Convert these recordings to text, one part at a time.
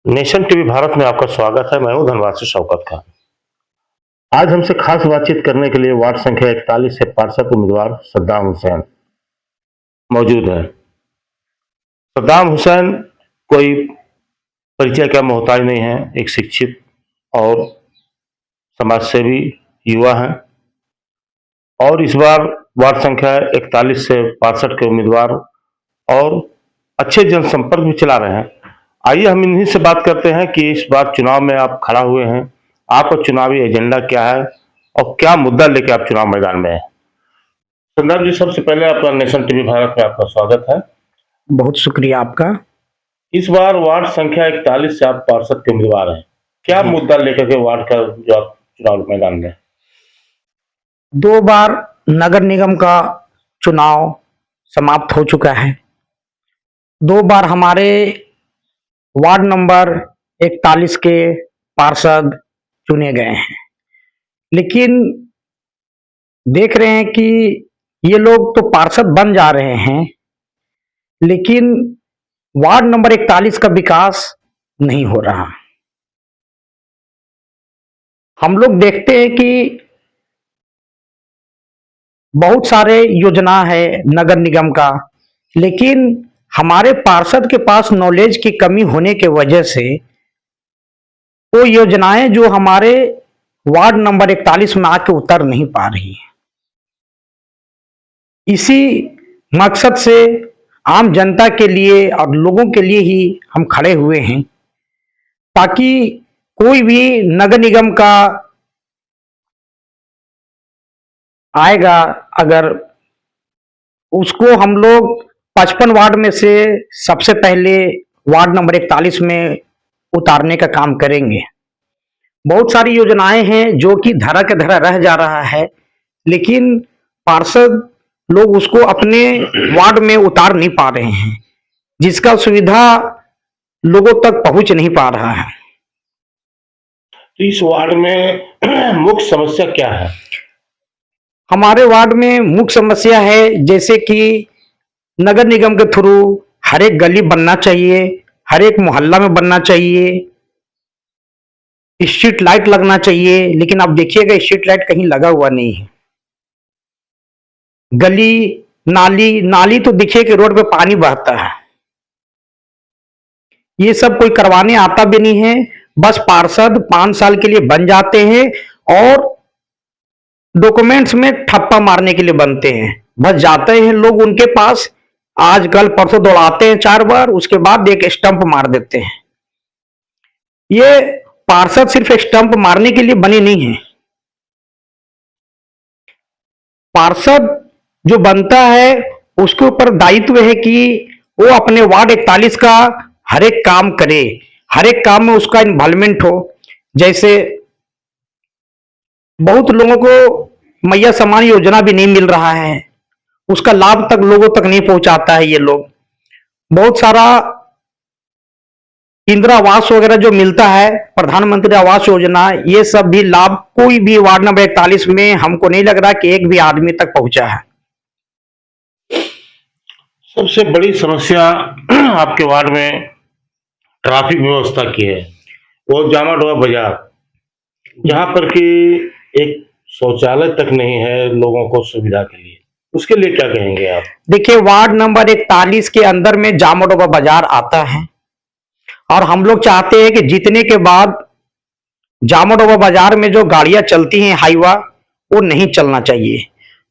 Nation TV Bharat में आपका स्वागत है। मैं हूं धनबाद से शौकत खान। आज हमसे खास बातचीत करने के लिए वार्ड संख्या 41 से पार्षद उम्मीदवार सद्दाम हुसैन मौजूद हैं। सद्दाम हुसैन कोई परिचय का मोहताज नहीं है। एक शिक्षित और समाजसेवी युवा हैं और इस बार वार्ड संख्या 41 से पार्षद के उम्मीदवार और अच्छे जनसंपर्क भी चला रहे हैं। आइए हम इन्हीं से बात करते हैं कि इस बार चुनाव में आप खड़ा हुए हैं, आपका चुनावी एजेंडा क्या है और क्या मुद्दा लेके आप चुनाव मैदान में हैं। संदर्भ जी, सबसे पहले आपका नेशन टीवी भारत में आपका स्वागत है। बहुत शुक्रिया आपका। इस बार वार्ड संख्या 41 से आप पार्षद के उम्मीदवार हैं, क्या मुद्दा लेकर के वार्ड का जो आप चुनाव मैदान में? 2 बार नगर निगम का चुनाव समाप्त हो चुका है। 2 बार हमारे वार्ड नंबर 41 के पार्षद चुने गए हैं, लेकिन देख रहे हैं कि ये लोग तो पार्षद बन जा रहे हैं, लेकिन वार्ड नंबर 41 का विकास नहीं हो रहा। हम लोग देखते हैं कि बहुत सारे योजना है नगर निगम का, लेकिन हमारे पार्षद के पास नॉलेज की कमी होने के वजह से वो योजनाएं जो हमारे वार्ड नंबर 41 में आके उतर नहीं पा रही है। इसी मकसद से आम जनता के लिए और लोगों के लिए ही हम खड़े हुए हैं, ताकि कोई भी नगर निगम का आएगा, अगर उसको हम लोग 55 वार्ड में से सबसे पहले वार्ड नंबर 41 में उतारने का काम करेंगे। बहुत सारी योजनाएं हैं जो कि धरा के धरा रह जा रहा है, लेकिन पार्षद लोग उसको अपने वार्ड में उतार नहीं पा रहे हैं, जिसका सुविधा लोगों तक पहुंच नहीं पा रहा है। तो इस वार्ड में मुख्य समस्या क्या है? हमारे वार्ड में मुख्य समस्या है, जैसे कि नगर निगम के थ्रू हर एक गली बनना चाहिए, हर एक मोहल्ला में बनना चाहिए, स्ट्रीट लाइट लगना चाहिए, लेकिन आप देखिएगा स्ट्रीट लाइट कहीं लगा हुआ नहीं है। गली नाली नाली तो देखिए कि रोड पे पानी बहता है। ये सब कोई करवाने आता भी नहीं है, बस पार्षद 5 साल के लिए बन जाते हैं और डॉक्यूमेंट्स में ठप्पा मारने के लिए बनते हैं। बस जाते हैं लोग उनके पास, आज कल परसों दौड़ाते हैं 4 बार, उसके बाद एक स्टंप मार देते हैं। ये पार्षद सिर्फ स्टंप मारने के लिए बने नहीं है। पार्षद जो बनता है उसके ऊपर दायित्व है कि वो अपने वार्ड 41 का हर एक काम करे, हर एक काम में उसका इन्वॉल्वमेंट हो। जैसे बहुत लोगों को मैया समान योजना भी नहीं मिल रहा है, उसका लाभ तक लोगों तक नहीं पहुंचाता है। ये लोग बहुत सारा इंदिरा आवास वगैरह जो मिलता है, प्रधानमंत्री आवास योजना, ये सब भी लाभ कोई भी वार्ड नंबर 41 में हमको नहीं लग रहा कि एक भी आदमी तक पहुंचा है। सबसे बड़ी समस्या आपके वार्ड में ट्रैफिक व्यवस्था की है, वो जामाडोआ बाजार, जहाँ पर कि एक शौचालय तक नहीं है लोगों को सुविधा के लिए, उसके लिए क्या कहेंगे आप? देखिए, वार्ड नंबर 41 के अंदर में जामाडोबा बाजार आता है और हम लोग चाहते हैं कि जीतने के बाद जामाडोबा बाजार में जो गाड़ियां चलती हैं हाईवा, वो नहीं चलना चाहिए,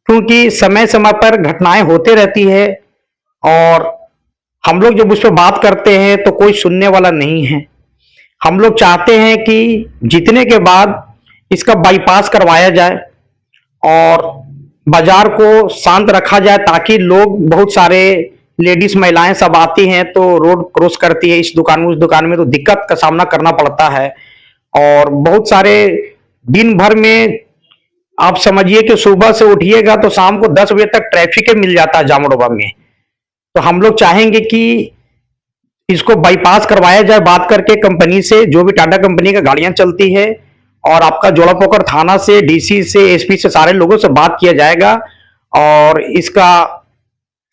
क्योंकि समय समय पर घटनाएं होते रहती है और हम लोग जब उस पर बात करते हैं तो कोई सुनने वाला नहीं है। हम लोग चाहते हैं कि जीतने के बाद इसका बाईपास करवाया जाए और बाजार को शांत रखा जाए, ताकि लोग, बहुत सारे लेडीज महिलाएं सब आती हैं तो रोड क्रॉस करती है, इस दुकान में उस दुकान में, तो दिक्कत का सामना करना पड़ता है। और बहुत सारे दिन भर में आप समझिए कि सुबह से उठिएगा तो शाम को 10 बजे तक ट्रैफिक मिल जाता है जामडोबा में। तो हम लोग चाहेंगे कि इसको बाईपास करवाया जाए, बात करके कंपनी से, जो भी टाटा कंपनी का गाड़ियां चलती है, और आपका जोड़ा पोखर थाना से, डीसी से, एसपी से, सारे लोगों से बात किया जाएगा और इसका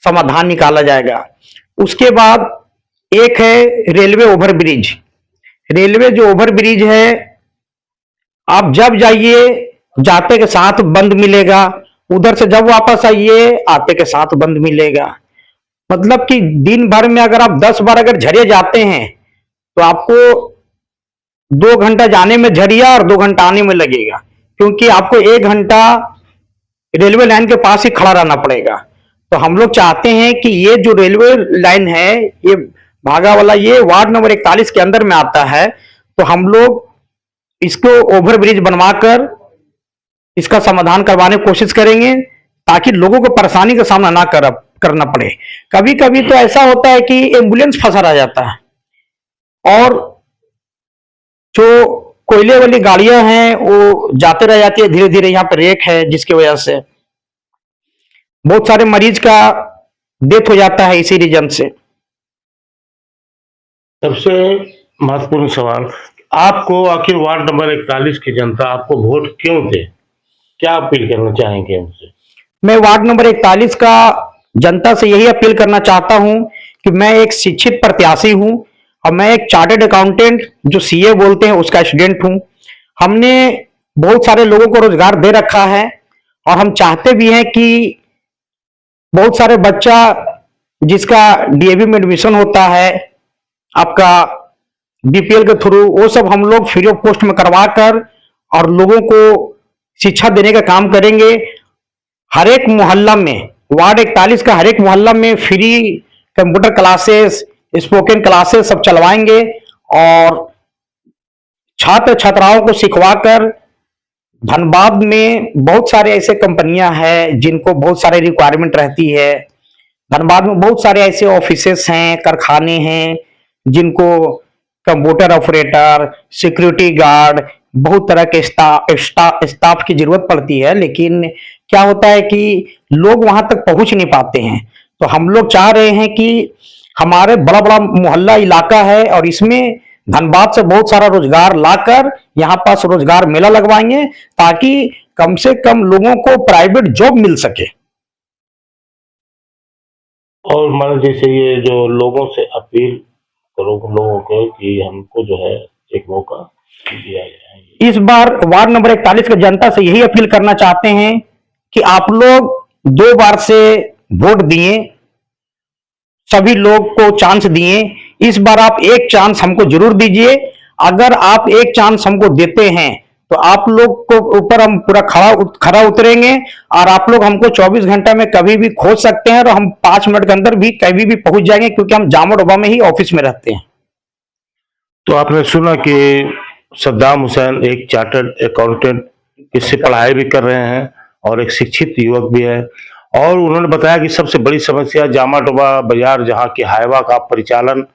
समाधान निकाला जाएगा। उसके बाद एक है रेलवे ओवरब्रिज, रेलवे जो ओवर ब्रिज है, आप जब जाइए जाते के साथ बंद मिलेगा, उधर से जब वापस आइए आते के साथ बंद मिलेगा। मतलब कि दिन भर में अगर आप 10 बार अगर झरिया जाते हैं तो आपको 2 घंटा जाने में झरिया और 2 घंटा आने में लगेगा, क्योंकि आपको 1 घंटा रेलवे लाइन के पास ही खड़ा रहना पड़ेगा। तो हम लोग चाहते हैं कि ये जो रेलवे लाइन है, ये भागा वाला, ये वार्ड नंबर 41 के अंदर में आता है। तो हम लोग इसको ओवर ब्रिज बनवाकर इसका समाधान करवाने की कोशिश करेंगे, ताकि लोगों को परेशानी का सामना ना करना पड़े। कभी कभी तो ऐसा होता है कि एम्बुलेंस फंसा रह जाता है, और जो कोयले वाली गाड़ियां हैं वो जाते रह जाती है धीरे धीरे। यहाँ पर रेक है, जिसकी वजह से बहुत सारे मरीज का डेथ हो जाता है इसी रीजन से। सबसे महत्वपूर्ण सवाल, आपको आखिर वार्ड नंबर 41 की जनता आपको वोट क्यों दे? क्या अपील करना चाहेंगे उनसे? मैं वार्ड नंबर 41 का जनता से यही अपील करना चाहता हूं कि मैं एक शिक्षित प्रत्याशी हूं, और मैं एक चार्टर्ड अकाउंटेंट, जो सीए बोलते हैं, उसका स्टूडेंट हूं। हमने बहुत सारे लोगों को रोजगार दे रखा है, और हम चाहते भी हैं कि बहुत सारे बच्चा जिसका डीएवी में एडमिशन होता है आपका बीपीएल के थ्रू, वो सब हम लोग फ्री ऑफ कॉस्ट में करवा कर और लोगों को शिक्षा देने का काम करेंगे। हर एक मोहल्ला में, वार्ड 41 का हर एक मोहल्ला में free computer classes, spoken classes सब चलवाएंगे, और छात्र छात्राओं को सिखवाकर। धनबाद में बहुत सारे ऐसे कंपनियां हैं जिनको बहुत सारे रिक्वायरमेंट रहती है। धनबाद में बहुत सारे ऐसे ऑफिसेस हैं, कारखाने हैं, जिनको कंप्यूटर ऑपरेटर, सिक्योरिटी गार्ड, बहुत तरह के स्टाफ की जरूरत पड़ती है। लेकिन क्या होता है कि लोग वहां तक पहुंच नहीं पाते हैं। तो हम लोग चाह रहे हैं कि हमारे बड़ा बड़ा मोहल्ला इलाका है, और इसमें धनबाद से बहुत सारा रोजगार लाकर यहाँ पास रोजगार मेला लगवाएंगे, ताकि कम से कम लोगों को प्राइवेट जॉब मिल सके। और मान जैसे ये जो लोगों से अपील करो लोगों को कि हमको जो है एक मौका दिया जाए। इस बार वार्ड नंबर 41 की जनता से यही अपील करना चाहते हैं कि आप लोग 2 बार से वोट दिए, सभी लोग को चांस दिए, इस बार आप एक चांस हमको जरूर दीजिए। अगर आप एक चांस हमको देते हैं तो आप लोग को ऊपर हम पूरा खरा उतरेंगे, और आप लोग हमको 24 घंटे में कभी भी खोज सकते हैं, और हम 5 मिनट के अंदर भी कभी भी पहुंच जाएंगे, क्योंकि हम जामोडोबा में ही ऑफिस में रहते हैं। तो आपने सुना कि सद्दाम हुसैन एक चार्टर्ड अकाउंटेंट इससे पढ़ाई भी कर रहे हैं, और एक शिक्षित युवक भी है। और उन्होंने बताया कि सबसे बड़ी समस्या जामाटोबा बाजार, जहाँ की हाईवा का परिचालन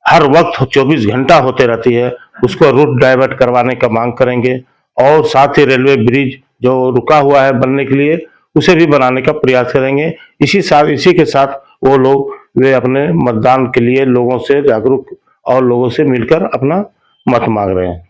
हर वक्त 24 घंटा होते रहती है, उसको रूट डाइवर्ट करवाने का मांग करेंगे। और साथ ही रेलवे ब्रिज जो रुका हुआ है बनने के लिए, उसे भी बनाने का प्रयास करेंगे। इसी के साथ वो लोग वे अपने मतदान के लिए लोगों से जागरूक और लोगों से मिलकर अपना मत मांग रहे हैं।